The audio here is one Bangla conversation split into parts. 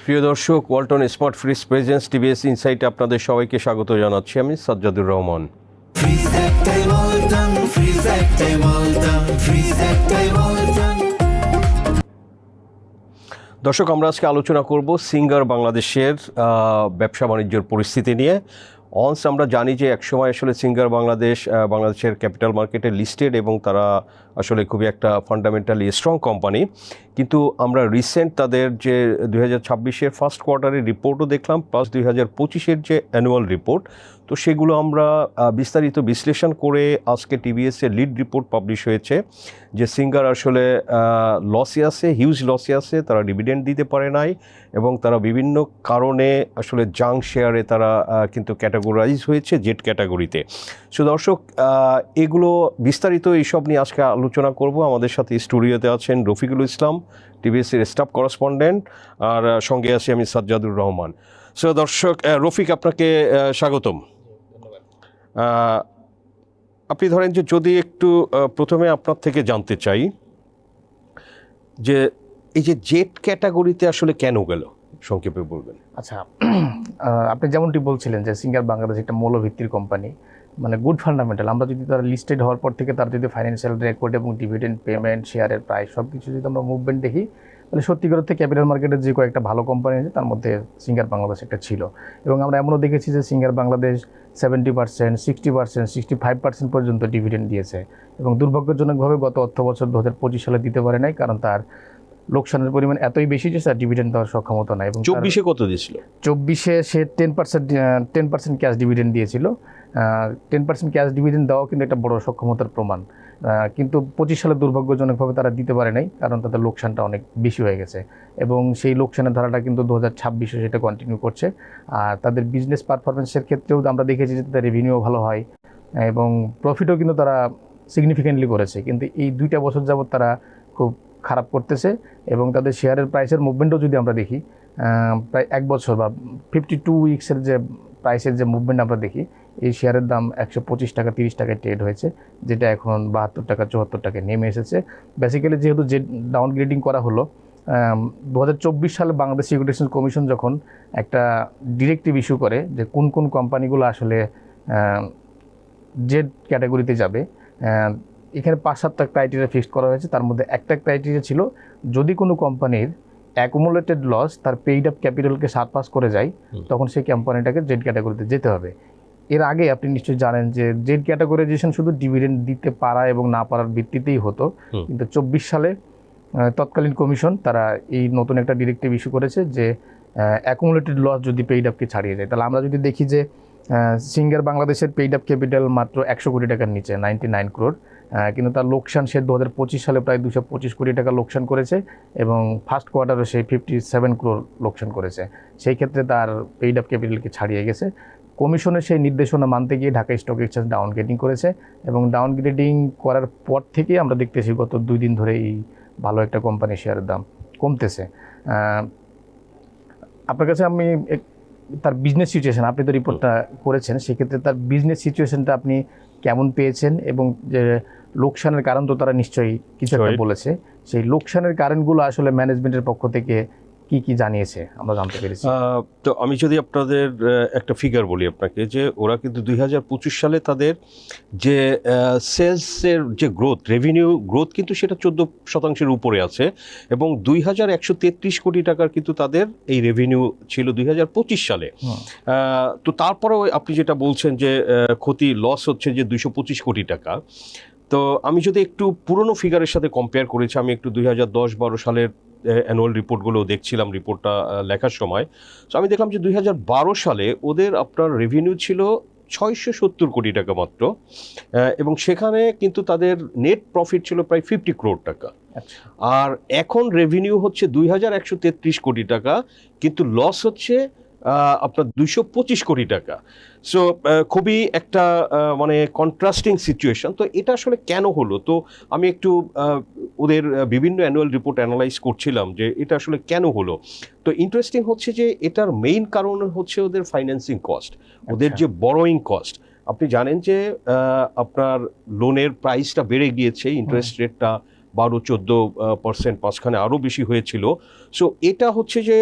প্রিয় দর্শক, Walton smart fridge presents TVS ইনসাইটে আপনাদের সবাইকে স্বাগত জানাচ্ছি। আমি সাজ্জাদুর রহমান। দর্শক, আমরা আজকে আলোচনা করব সিঙ্গার বাংলাদেশের ব্যবসা বাণিজ্যের পরিস্থিতি নিয়ে। আমরা জানি যে একসময় আসলে সিঙ্গার বাংলাদেশের ক্যাপিটাল মার্কেটে লিস্টেড এবং তারা আসলে খুবই একটা ফান্ডামেন্টালি স্ট্রং কোম্পানি, কিন্তু আমরা রিসেন্ট তাদের যে 2026-এর ফার্স্ট কোয়ার্টারের রিপোর্টও দেখলাম, প্লাস 2025-এর যে অ্যানুয়াল রিপোর্ট, তো সেগুলো আমরা বিস্তারিত বিশ্লেষণ করে আজকে টিভিএসের লিড রিপোর্ট পাবলিশ হয়েছে যে সিঙ্গার আসলে লসে আছে, হিউজ লসে আছে, তারা ডিভিডেন্ড দিতে পারে নাই এবং তারা বিভিন্ন কারণে আসলে জাঙ্ক শেয়ারে তারা কিন্তু ক্যাটাগরাইজ হয়েছে জেড ক্যাটাগরিতে। সো দর্শক, এগুলো বিস্তারিত এইসব নিয়ে আজকে আলোচনা করব। আমাদের সাথে স্টুডিওতে আছেন রফিকুল ইসলাম, টিভিএসের স্টাফ করেসপন্ডেন্ট, আর সঙ্গে আছি আমি সাজ্জাদুর রহমান। সো দর্শক, রফিক, আপনাকে স্বাগতম। আপনি ধরেন যে যদি একটু প্রথমে আপনার থেকে জানতে চাই যে এই যে জেড ক্যাটাগরিতে আসলে কেন গেল, সংক্ষেপে বলবেন। আচ্ছা, আপনি যেমনটি বলছিলেন যে সিঙ্গার বাংলাদেশ একটা মৌলভিত্তির কোম্পানি, মানে গুড ফান্ডামেন্টাল। আমরা যদি তারা লিস্টেড হওয়ার পর থেকে তার যদি ফাইন্যান্সিয়াল রেকর্ড এবং ডিভিডেন্ড পেমেন্ট, শেয়ারের প্রাইস সব কিছু যদি আমরা মুভমেন্ট দেখি, তাহলে সত্যিকার অর্থে ক্যাপিটাল মার্কেটের যে কয়েকটা ভালো কোম্পানি আছে তার মধ্যে সিঙ্গার বাংলাদেশ একটা ছিল। এবং আমরা এমনও দেখেছি যে সিঙ্গার বাংলাদেশ 70%, 60%, 65% পর্যন্ত ডিভিডেন্ড দিয়েছে। এবং দুর্ভাগ্যজনকভাবে গত অর্থ বছর 2025 সালে দিতে পারে নাই, কারণ তার লোকসানের পরিমাণ এতই বেশি যে স্যার ডিভিডেন্ড দেওয়ার সক্ষমতা নাই। এবং 24-এ কত দিয়েছিল? 24-এ সে 10% ক্যাশ ডিভিডেন্ড দিয়েছিল। 10% ক্যাশ ডিভিডেন্ড দেওয়া কিন্তু একটা বড় সক্ষমতার প্রমাণ, কিন্তু 25 সালে দুর্ভাগ্যজনকভাবে তারা দিতে পারে নাই, কারণ তাদের লোকসানটা অনেক বেশি হয়ে গেছে। এবং সেই লোকসানের ধারাটা কিন্তু 2026-এ সেটা কন্টিনিউ করছে। আর তাদের বিজনেস পারফরমেন্সের ক্ষেত্রেও আমরা দেখেছি যে তাদের রেভিনিউ ভালো হয় এবং প্রফিটও কিন্তু তারা সিগনিফিকেন্টলি করেছে। কিন্তু এই 2টা বছর যাবৎ তারা খুব খারাপ করতেছে। এবং তাদের শেয়ারের প্রাইসের মুভমেন্টও যদি আমরা দেখি, প্রায় 1 বছর বা 52 উইক্সের যে প্রাইসের যে মুভমেন্ট আমরা দেখি, এই শেয়ারের দাম 125 টাকা 30 টাকায় ট্রেড হয়েছে, যেটা এখন 72 টাকা 74 টাকায় নেমে এসেছে। বেসিক্যালি যেহেতু যে ডাউনগ্রেডিং করা হলো, 2024 সালে বাংলাদেশ সিকিউরিটি কমিশন যখন একটা ডিরেক্টিভ ইস্যু করে যে কোন কোন কোম্পানিগুলো আসলে জেড ক্যাটাগরিতে যাবে, এখানে 5-7টা ক্রাইটেরিয়া ফিক্সড করা হয়েছে। তার মধ্যে একটা ক্রাইটেরিয়া ছিল, যদি কোনো কোম্পানির অ্যাকুমুলেটেড লস তার পেইড আপ ক্যাপিটালকে সারপাস করে যায়, তখন সেই কোম্পানিটাকে জেড ক্যাটাগরিতে যেতে হবে। এর আগে আপনি নিশ্চয়ই জানেন যে জেড ক্যাটাগরাইজেশন শুধু ডিভিডেন্ড দিতে পারা এবং না পারার ভিত্তিতেই হতো, কিন্তু 24 সালে তৎকালীন কমিশন তারা এই নতুন একটা ডিরেক্টিভ ইস্যু করেছে যে অ্যাকুমুলেটেড লস যদি পেইড আপকে ছাড়িয়ে যায়। তাহলে আমরা যদি দেখি যে সিঙ্গার বাংলাদেশের পেইড আপ ক্যাপিটাল মাত্র 100 কোটি টাকার নিচে, 99 করোড়, কিন্তু তার লোকসান সে 2025 সালে প্রায় 225 কোটি টাকা লোকসান করেছে এবং ফার্স্ট কোয়ার্টারে সে 57 করোড় লোকসান করেছে। সেই ক্ষেত্রে তার পেইড আপ ক্যাপিটালকে ছাড়িয়ে গেছে। কমিশনের সেই নির্দেশনা মানতে গিয়ে ঢাকা স্টক এক্সচেঞ্জ ডাউনগ্রেডিং করেছে এবং ডাউনগ্রেডিং করার পর থেকেই আমরা দেখতেছি গত 2 দিন ধরে এই ভালো একটা কোম্পানির শেয়ারের দাম কমতেছে। আপনার কাছে আমি তার বিজনেস সিচুয়েশন, আপনি তো রিপোর্টটা করেছেন, সেক্ষেত্রে তার বিজনেস সিচুয়েশনটা আপনি কেমন পেয়েছেন এবং যে লোকসানের কারণ তো তারা নিশ্চয়ই কিছু একটা বলেছে, সেই লোকসানের কারণগুলো আসলে ম্যানেজমেন্টের পক্ষ থেকে কি কি জানিয়েছে আমরা জানতে পেরেছি। তো আমি যদি আপনাদের একটা ফিগার বলি আপনাকে, যে ওরা কিন্তু 2025 সালে তাদের যে সেলসের যে গ্রোথ, রেভিনিউ গ্রোথ কিন্তু সেটা 14% উপরে আছে এবং 2133 কোটি টাকার কিন্তু তাদের এই রেভিনিউ ছিল 2025 সালে। তো তারপরেও আপনি যেটা বলছেন যে ক্ষতি লস হচ্ছে যে 225 কোটি টাকা। তো আমি যদি একটু পুরনো ফিগারের সাথে কম্পেয়ার করেছি, আমি একটু 2010-12 সালের অ্যানুয়াল রিপোর্টগুলো দেখছিলাম রিপোর্টটা লেখার সময়। তো আমি দেখলাম যে 2012 সালে ওদের আপনার রেভিনিউ ছিল 670 কোটি টাকা মাত্র, এবং সেখানে কিন্তু তাদের নেট প্রফিট ছিল প্রায় 50 করোড় টাকা। আর এখন রেভিনিউ হচ্ছে 2133 কোটি টাকা, কিন্তু লস হচ্ছে আপনার 225 কোটি টাকা। সো খুবই একটা মানে কন্ট্রাস্টিং সিচুয়েশন। তো এটা আসলে কেন হলো? তো আমি একটু ওদের বিভিন্ন অ্যানুয়াল রিপোর্ট অ্যানালাইজ করছিলাম যে এটা আসলে কেন হলো। তো ইন্টারেস্টিং হচ্ছে যে এটার মেইন কারণ হচ্ছে ওদের ফাইন্যান্সিং কস্ট, ওদের যে বরোয়িং কস্ট। আপনি জানেন যে আপনার লোনের প্রাইসটা বেড়ে গিয়েছে, ইন্টারেস্ট রেটটা 12-14%, মাঝখানে আরও বেশি হয়েছিল। সো এটা হচ্ছে যে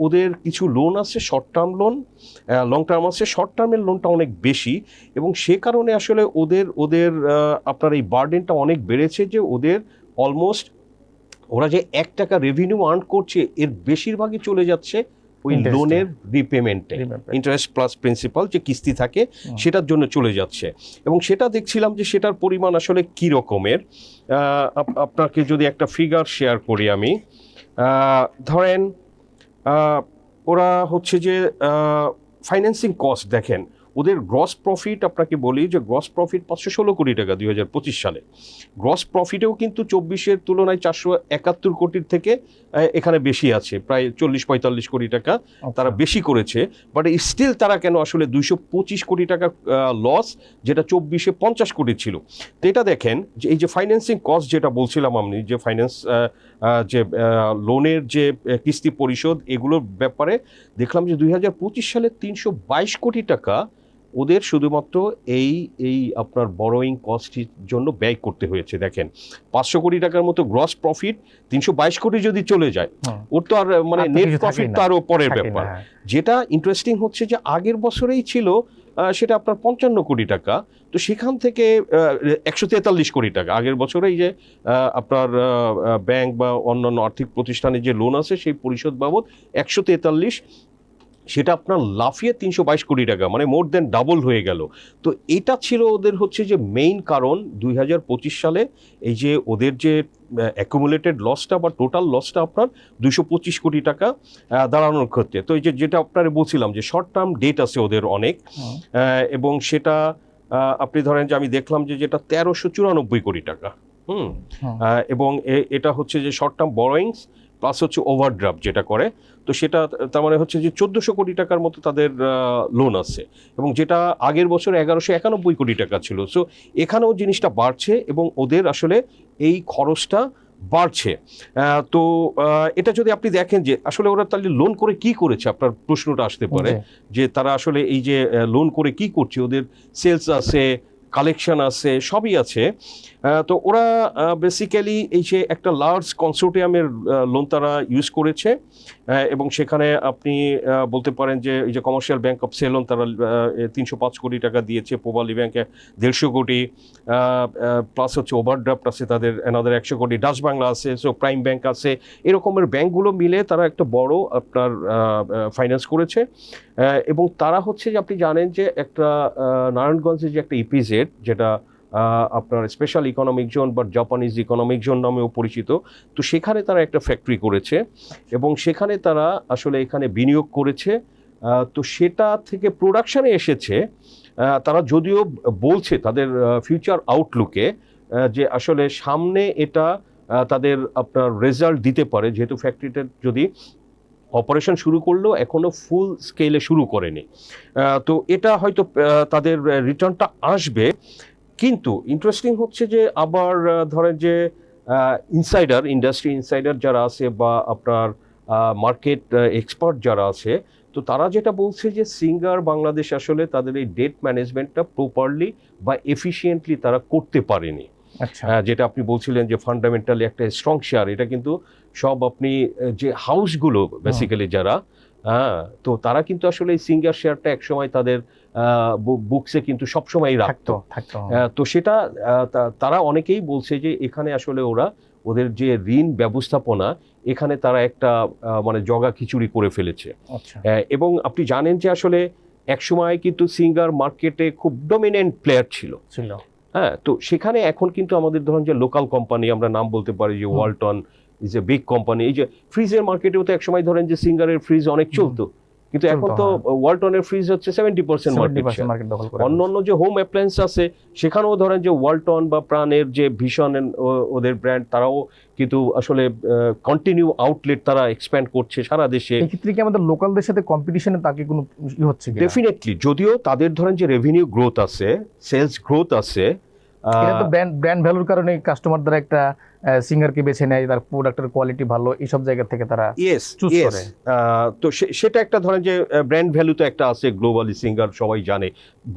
ওদের কিছু লোন আছে, short term loan, long term আছে। শর্ট টার্মের লোনটা অনেক বেশি এবং সে কারণে আসলে ওদের আপনার এই বার্ডেনটা অনেক বেড়েছে, যে ওদের অলমোস্ট ওরা যে 1 টাকা রেভিনিউ আর্ন করছে এর বেশিরভাগই চলে যাচ্ছে ওই Interest-এ। লোনের রিপেমেন্টে, ইন্টারেস্ট প্লাস প্রিন্সিপাল যে কিস্তি থাকে সেটার জন্য চলে যাচ্ছে। এবং সেটা দেখছিলাম যে সেটার পরিমাণ আসলে কী রকমের। আপনাকে যদি একটা ফিগার শেয়ার করি আমি, ধরেন ওরা হচ্ছে যে ফাইন্যান্সিং কস্ট দেখেন, ওদের গ্রস প্রফিট আপনাকে বলি যে গ্রস প্রফিট 516 কোটি টাকা 2025 সালে। গ্রস প্রফিটেও কিন্তু 24-এর তুলনায় 471 কোটির থেকে এখানে বেশি আছে, প্রায় 40-45 কোটি টাকা তারা বেশি করেছে। বাট স্টিল তারা কেন আসলে 225 কোটি টাকা লস, যেটা 24-এ 50 কোটি ছিল। তো এটা দেখেন যে এই যে ফাইন্যান্সিং কস্ট যেটা বলছিলাম আমি, যে ফাইন্যান্স যে লোনের যে কিস্তি পরিশোধ, এগুলোর ব্যাপারে দেখলাম যে 2025 সালে 322 কোটি টাকা ওদের শুধুমাত্র এই আপনার বড়োয়িং কস্টের জন্য ব্যয় করতে হয়েছে। দেখেন 500 কোটি টাকার মতো গ্রস প্রফিট, 322 কোটি যদি চলে যায়, ওর তো আর মানে নেট প্রফিট তো আরও পরের ব্যাপার। যেটা ইন্টারেস্টিং হচ্ছে যে আগের বছরেই ছিল সেটা আপনার 55 কোটি টাকা, তো সেখান থেকে 143 কোটি টাকা আগের বছরেই যে আপনার ব্যাংক বা অন্যান্য আর্থিক প্রতিষ্ঠানে যে লোন আছে সেই পরিশোধ বাবদ 143, সেটা আপনার লাফিয়ে 322 কোটি টাকা, মানে মোর দেন ডাবল হয়ে গেল। তো এটা ছিল ওদের হচ্ছে যে মেইন কারণ 2025 সালে এই যে ওদের যে অ্যাকুমুলেটেড লসটা বা টোটাল লসটা আপনার 225 কোটি টাকা দাঁড়ানোর ক্ষেত্রে। তো এই যে যেটা আপনারা বলছিলাম যে শর্ট টার্ম ডেট আছে ওদের অনেক, এবং সেটা আপনি ধরেন যে আমি দেখলাম যে যেটা 1394 কোটি টাকা, এবং এটা হচ্ছে যে শর্ট টার্ম বরোয়িংস প্লাস হচ্ছে ওভারড্রাফট যেটা করে, তো সেটা তার মানে হচ্ছে যে 1400 কোটি টাকার মতো তাদের লোন আছে, এবং যেটা আগের বছর 1191 কোটি টাকা ছিল। সো এখানেও জিনিসটা বাড়ছে এবং ওদের আসলে এই খরচটা বাড়ছে। তো এটা যদি আপনি দেখেন যে আসলে ওরা তাহলে লোন করে কি করেছে, আপনার প্রশ্নটা আসতে পারে যে তারা আসলে এই যে লোন করে কি করছে, ওদের সেলস আছে, কালেকশন আছে, সবই আছে। তো ওরা বেসিক্যালি এই যে একটা লার্জ কনসোর্টিয়ামের লোন তারা ইউজ করেছে, এবং সেখানে আপনি বলতে পারেন যে এই যে কমার্শিয়াল ব্যাংক অফ সেলন তারা 305 কোটি টাকা দিয়েছে, পোবালি ব্যাংকে 150 কোটি, প্লাস হচ্ছে ওভারড্রাফট আছে তাদের অ্যানাদার 100 কোটি, ডাচ বাংলা আছে, সো প্রাইম ব্যাংক আছে, এরকমের ব্যাংকগুলো মিলে তারা একটা বড় আপনার ফাইন্যান্স করেছে। এবং তারা হচ্ছে যে আপনি জানেন যে একটা নারায়ণগঞ্জে যে একটা ইপিজেড, যেটা আপনার স্পেশাল ইকোনমিক জোন বা জাপানিজ ইকোনমিক জোন নামেও পরিচিত, তো সেখানে তারা একটা ফ্যাক্টরি করেছে এবং সেখানে তারা আসলে এখানে বিনিয়োগ করেছে। তো সেটা থেকে প্রোডাকশানে এসেছে। তারা যদিও বলছে তাদের ফিউচার আউটলুকে যে আসলে সামনে এটা তাদের আপনার রেজাল্ট দিতে পারে, যেহেতু ফ্যাক্টরিটা যদি অপারেশন শুরু করলেও এখনও ফুল স্কেলে শুরু করেনি। তো এটা হয়তো তাদের রিটার্নটা আসবে। কিন্তু ইন্টারেস্টিং হচ্ছে যে আবার ধরেন যে ইনসাইডার, ইন্ডাস্ট্রি ইনসাইডার যারা আছে বা আপনার মার্কেট এক্সপার্ট যারা আছে, তো তারা যেটা বলছে যে সিঙ্গার বাংলাদেশ আসলে তাদের এই ডেট ম্যানেজমেন্টটা প্রপারলি বা এফিশিয়েন্টলি তারা করতে পারেনি। যেটা আপনি বলছিলেন যে ফান্ডামেন্টালি একটা স্ট্রং শেয়ার, এটা কিন্তু সব আপনি যে হাউসগুলো বেসিক্যালি যারা, তো তারা কিন্তু আসলে এই সিঙ্গার শেয়ারটা একসময় তাদের বুকসে কিন্তু সবসময় রাখতো। তো সেটা তারা অনেকেই বলছে যে এখানে আসলে ওদের যে ঋণ ব্যবস্থাপনা, এখানে তারা একটা মানে জগা খিচুড়ি করে ফেলেছে। এবং আপনি জানেন যে আসলে একসময় কিন্তু সিঙ্গার মার্কেটে খুব ডমিনেন্ট প্লেয়ার ছিল। তো সেখানে এখন কিন্তু আমাদের ধরুন যে লোকাল কোম্পানি, আমরা নাম বলতে পারি যে Walton is a big company. এই যে ফ্রিজের মার্কেটেও তো একসময় ধরেন যে সিঙ্গারের ফ্রিজ অনেক চলতো, কিন্তু এখন তো ওয়ালটনের ফ্রিজ হচ্ছে 70% মার্কেট দখল করে। অন্যান্য যে হোম অ্যাপ্লায়েন্স আছে সেখানেও ধরেন যে ওয়ালটন বা প্রাণের যে ভীষণ ওদের ব্র্যান্ড, তারাও কিন্তু আসলে কন্টিনিউ আউটলেট তারা এক্সপ্যান্ড করছে সারা দেশে। এক্ষেত্রে কি আমাদের লোকালদের সাথে কম্পিটিশনে তাকে কোনো হচ্ছে কি? ডেফিনেটলি, যদিও তাদের ধরেন যে রেভিনিউ গ্রোথ আছে, সেলস গ্রোথ আছে, এটা তো ব্র্যান্ড ভ্যালুর কারণে কাস্টমার দ্বারা একটা সিঙ্গারকে বেছে নেয়, তার প্রোডাক্টের কোয়ালিটি ভালো, এইসব জায়গা থেকে তারা চুজ করে। তো সেটা একটা ধরেন যে ব্র্যান্ড ভ্যালু তো একটা আছে, গ্লোবালি সিঙ্গার সবাই জানে।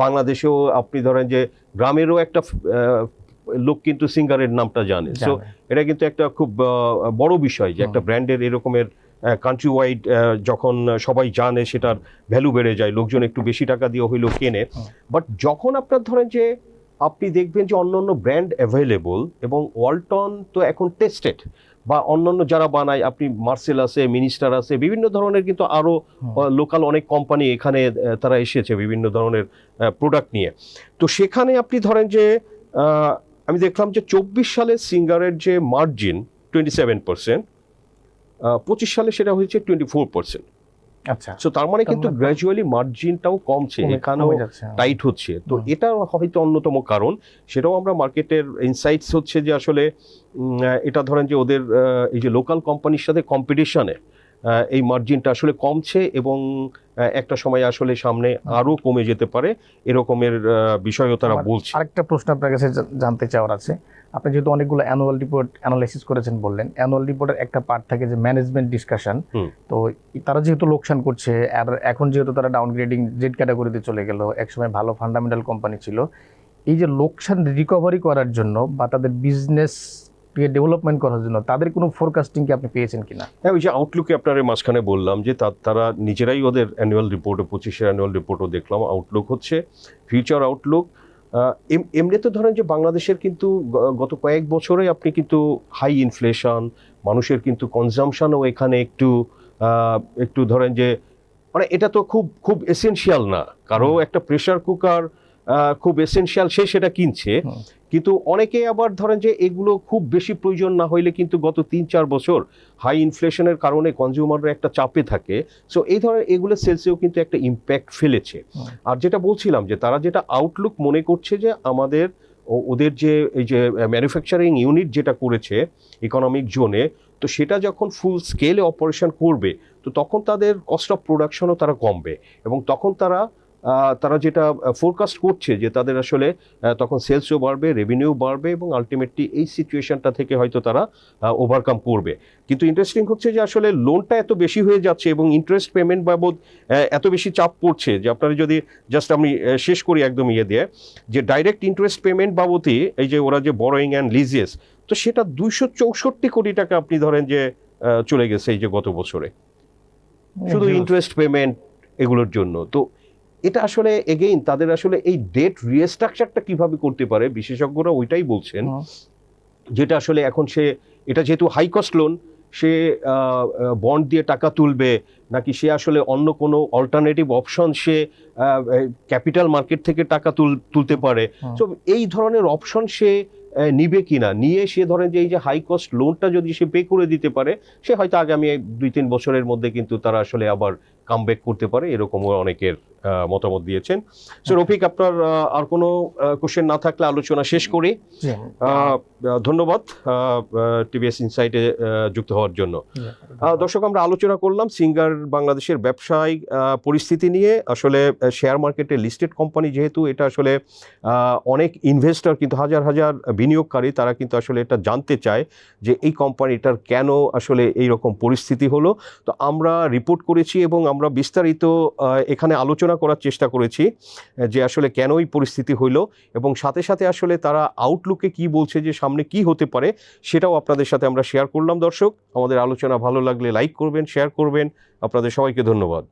বাংলাদেশেও আপনি ধরেন যে গ্রামেরও একটা লোক কিন্তু সিঙ্গারের নামটা জানে। সো এটা কিন্তু একটা খুব বড় বিষয় যে একটা ব্র্যান্ডের এরকমের কান্ট্রি ওয়াইড যখন সবাই জানে সেটার ভ্যালু বেড়ে যায়, লোকজন একটু বেশি টাকা দিয়ে হইলেও কেনে। বাট যখন আপনার ধরেন যে আপনি দেখবেন যে অন্যান্য ব্র্যান্ড অ্যাভেলেবল এবং ওয়ালটন তো এখন টেস্টেড, বা অন্যান্য যারা বানায়, আপনি মার্সেল আছে, মিনিস্টার আছে, বিভিন্ন ধরনের কিন্তু আরও লোকাল অনেক কোম্পানি এখানে তারা এসেছে বিভিন্ন ধরনের প্রোডাক্ট নিয়ে। তো সেখানে আপনি ধরেন যে আমি দেখলাম যে 24 সালে সিঙ্গারের যে মার্জিন 27%, 25 সালে সেটা হয়েছে 24%। আচ্ছা, সো তার মানে কিন্তু গ্র্যাজুয়ালি মার্জিনটাও কমছে, এখানেও টাইট হচ্ছে। তো এটা হয়তো অন্যতম কারণ, সেটাও আমরা মার্কেটের ইনসাইটস হচ্ছে যে আসলে এটা ধরেন যে ওদের এই যে লোকাল কোম্পানির সাথে কম্পিটিশনে এই মার্জিনটা আসলে কমছে এবং একটা সময় আসলে সামনে আরও কমে যেতে পারে, এরকমের বিষয়ও তারা বলছে। আরেকটা প্রশ্ন আপনার কাছে জানতে চাওয়ার আছে। আপনি যেহেতু অনেকগুলো অ্যানুয়াল রিপোর্ট অ্যানালাইসিস করেছেন বললেন, অ্যানুয়াল রিপোর্টের একটা পার্ট থাকে যে ম্যানেজমেন্ট ডিসকাশন। তো তারা যেহেতু লোকসান করছে, আর এখন যেহেতু তারা ডাউনগ্রেডিং জেড ক্যাটাগরিতে চলে গেল, একসময় ভালো ফান্ডামেন্টাল কোম্পানি ছিল, এই যে লোকসান রিকভারি করার জন্য বা তাদের বিজনেস ডেভেলপমেন্ট করার জন্য তাদের কোনো ফোরকাস্টিং কি আপনি পেয়েছেন কিনা? হ্যাঁ, ওই যে আউটলুকে আপনার মাঝখানে বললাম যে তারা নিজেরাই ওদের অ্যানুয়াল রিপোর্টে 25-এর অ্যানুয়াল রিপোর্টও দেখলাম, আউটলুক হচ্ছে ফিউচার আউটলুক। এমনিতে ধরেন যে বাংলাদেশের কিন্তু গত কয়েক বছরে আপনি কিন্তু হাই ইনফ্লেশন, মানুষের কিন্তু কনজামশনও এখানে একটু ধরেন যে মানে এটা তো খুব এসেনশিয়াল না, কারো একটা প্রেসার কুকার খুব এসেনশিয়াল, সে সেটা কিনছে। কিন্তু অনেকে আবার ধরেন যে এগুলো খুব বেশি প্রয়োজন না হইলে কিন্তু গত 3-4 বছর হাই ইনফ্লেশনের কারণে কনজিউমাররা একটা চাপে থাকে। সো এই ধরনের এগুলো সেলসেও কিন্তু একটা ইম্প্যাক্ট ফেলেছে। আর যেটা বলছিলাম যে তারা যেটা আউটলুক মনে করছে যে আমাদের ওদের যে এই যে ম্যানুফ্যাকচারিং ইউনিট যেটা করেছে ইকোনমিক জোনে, তো সেটা যখন ফুল স্কেলে অপারেশন করবে তো তখন তাদের কস্ট অফ প্রোডাকশনও তারা কমবে, এবং তখন তারা যেটা ফোরকাস্ট করছে যে তাদের আসলে তখন সেলসও বাড়বে, রেভিনিউ বাড়বে, এবং আলটিমেটলি এই সিচুয়েশনটা থেকে হয়তো তারা ওভারকাম করবে। কিন্তু ইন্টারেস্টিং হচ্ছে যে আসলে লোনটা এত বেশি হয়ে যাচ্ছে এবং ইন্টারেস্ট পেমেন্ট বাবদ এত বেশি চাপ পড়ছে যে আপনারা যদি জাস্ট আমি শেষ করি একদম দিয়ে যে ডাইরেক্ট ইন্টারেস্ট পেমেন্ট বাবদই এই যে ওরা যে বরোয়িং অ্যান্ড লিজেস, তো সেটা 264 কোটি টাকা আপনি ধরেন যে চলে গেছে এই যে গত বছরে শুধু ইন্টারেস্ট পেমেন্ট এগুলোর জন্য। তো এটা আসলে এগেইন তাদের আসলে এই ডেট রিস্ট্রাকচারটা কিভাবে করতে পারে, বিশেষজ্ঞরা ওইটাই বলছেন, যেটা আসলে এখন এটা যেহেতু হাই কস্ট লোন, সে বন্ড দিয়ে টাকা তুলবে নাকি সে আসলে অন্য কোনো অল্টারনেটিভ অপশন সে ক্যাপিটাল মার্কেট থেকে টাকা তুলতে পারে। তো এই ধরনের অপশন সে নিবে কিনা, নিয়ে সে ধরেন যে এই যে হাই কস্ট লোনটা যদি সে পে করে দিতে পারে, সে হয়তো আগামী 2-3 বছরের মধ্যে কিন্তু তারা আসলে আবার কামব্যাক করতে পারে, এরকমও অনেকের মতামত দিয়েছেন। সো রফিক, আপনার আর কোনো কোশ্চেন না থাকলে আলোচনা শেষ করি। ধন্যবাদ টিভিএস ইনসাইটে যুক্ত হওয়ার জন্য। দর্শক, আমরা আলোচনা করলাম সিঙ্গার বাংলাদেশের ব্যবসায়িক পরিস্থিতি নিয়ে। আসলে শেয়ার মার্কেটে লিস্টেড কোম্পানি যেহেতু, এটা আসলে অনেক ইনভেস্টর কিন্তু হাজার হাজার বিনিয়োগকারী তারা কিন্তু আসলে এটা জানতে চায় যে এই কোম্পানিটার কেন আসলে এই রকম পরিস্থিতি হলো। তো আমরা রিপোর্ট করেছি এবং আমরা বিস্তারিত এখানে আলোচনা করার চেষ্টা করেছি যে আসলে কেন এই পরিস্থিতি হইলো, এবং সাথে সাথে আসলে তারা আউটলুকে কি বলছে যে সামনে কি হতে পারে সেটাও আপনাদের সাথে আমরা শেয়ার করলাম। দর্শক, আমাদের আলোচনা ভালো লাগলে লাইক করবেন, শেয়ার করবেন। আপনাদের সবাইকে ধন্যবাদ।